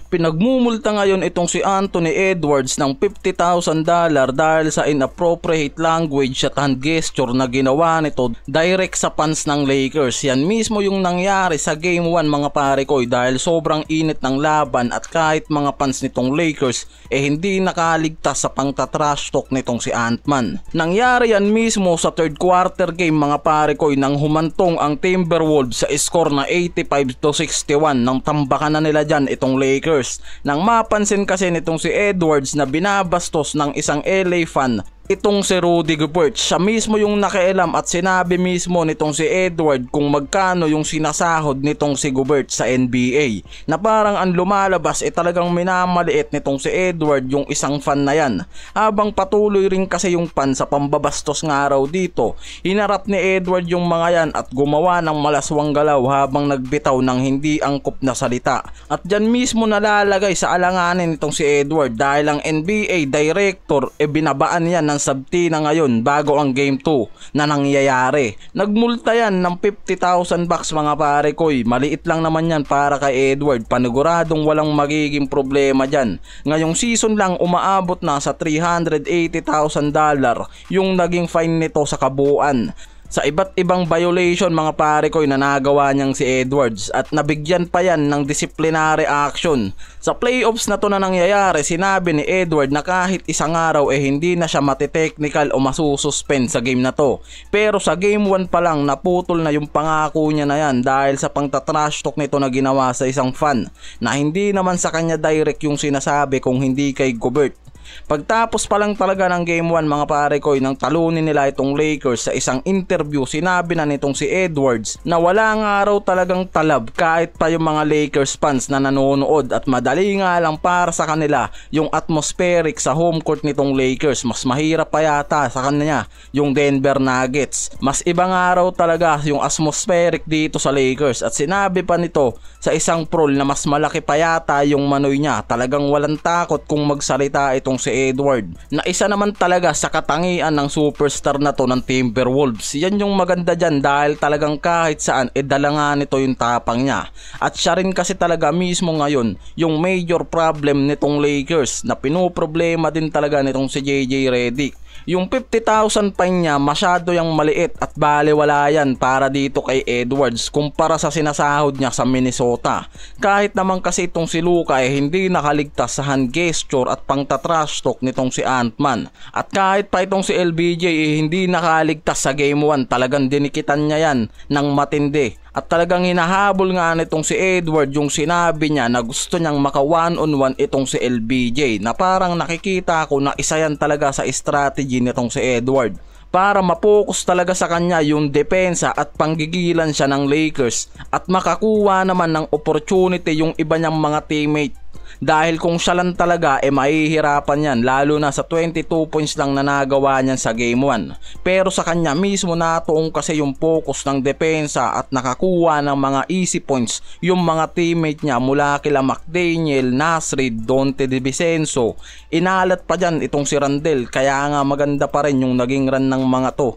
Pinagmumulta ngayon itong si Anthony Edwards ng $50,000 dahil sa inappropriate language at hand gesture na ginawa nito direct sa fans ng Lakers. Yan mismo yung nangyari sa Game 1 mga pare ko, dahil sobrang init ng laban at kahit mga fans nitong Lakers hindi nakaligtas sa pangtatrash talk nitong si Ant-Man. Nangyari yan mismo sa third quarter game mga pare ko, nang humantong ang Timberwolves sa score na 85-61 nang tambakan na nila dyan itong Lakers. Nang mapansin kasi nitong si Edwards na binabastos ng isang LA fan itong si Rudy Gobert, siya mismo yung nakialam at sinabi mismo nitong si Edward kung magkano yung sinasahod nitong si Gobert sa NBA, na parang ang lumalabas talagang minamaliit nitong si Edward yung isang fan na yan. Habang patuloy rin kasi yung fan sa pambabastos nga raw dito, hinarap ni Edward yung mga yan at gumawa ng malaswang galaw habang nagbitaw ng hindi angkop na salita. At dyan mismo nalalagay sa alanganin nitong si Edward dahil ang NBA director binabaan yan ng sabtina ngayon bago ang game 2 na nangyayari. Nagmulta yan ng $50,000 mga pare ko. Maliit lang naman yan para kay Edward. Paniguradong walang magiging problema dyan. Ngayong season lang umaabot na sa $380,000 yung naging fine nito sa kabuuan. Sa iba't ibang violation mga pare ko na nagawa niyang si Edwards, at nabigyan pa yan ng disciplinary action. Sa playoffs na to na nangyayari, sinabi ni Edward na kahit isang araw hindi na siya matitechnical o masususpend sa game na to. Pero sa game 1 pa lang naputol na yung pangako niya na yan dahil sa pangtatrash talk nito na ginawa sa isang fan na hindi naman sa kanya direct yung sinasabi kung hindi kay Gobert. Pagtapos pa lang talaga ng game 1 mga pare ko, nang talunin nila itong Lakers, sa isang interview sinabi na nitong si Edwards na wala nga raw talagang talab kahit pa yung mga Lakers fans na nanonood, at madali nga lang para sa kanila yung atmospheric sa home court nitong Lakers. Mas mahirap pa yata sa kanya yung Denver Nuggets. Mas iba nga raw talaga yung atmospheric dito sa Lakers, at sinabi pa nito sa isang prol na mas malaki pa yata yung manoy niya. Talagang walang takot kung magsalita itong si Edward, na isa naman talaga sa katangian ng superstar na to ng Timberwolves. Yan yung maganda dyan dahil talagang kahit saan dala nga nito yung tapang niya. At siya rin kasi talaga mismo ngayon yung major problem nitong Lakers, na pinoproblema din talaga nitong si JJ Redick. Yung 50,000 pa niya masyado yung maliit at balewala yan para dito kay Edwards kumpara sa sinasahod niya sa Minnesota. Kahit naman kasi itong si Luka hindi nakaligtas sa hand gesture at pangtatrash talk nitong si Ant-Man. At kahit pa itong si LBJ hindi nakaligtas sa game 1, talagang dinikitan niya yan ng matindi. At talagang hinahabol nga nitong si Edward yung sinabi niya na gusto niyang maka one-on-one itong si LBJ, na parang nakikita ko na isa yan talaga sa strategy nitong si Edward para mapokus talaga sa kanya yung depensa at panggigilan siya ng Lakers at makakuha naman ng opportunity yung iba niyang mga teammate. Dahil kung siya lang talaga mahihirapan yan, lalo na sa 22 points lang na nagawa niyan sa game 1. Pero sa kanya mismo natuong kasi yung focus ng depensa at nakakuha ng mga easy points yung mga teammate niya mula kila McDaniel, Nasrid, Donte DiVincenzo. Inalat pa dyan itong si Randle, kaya nga maganda pa rin yung naging run ng mga to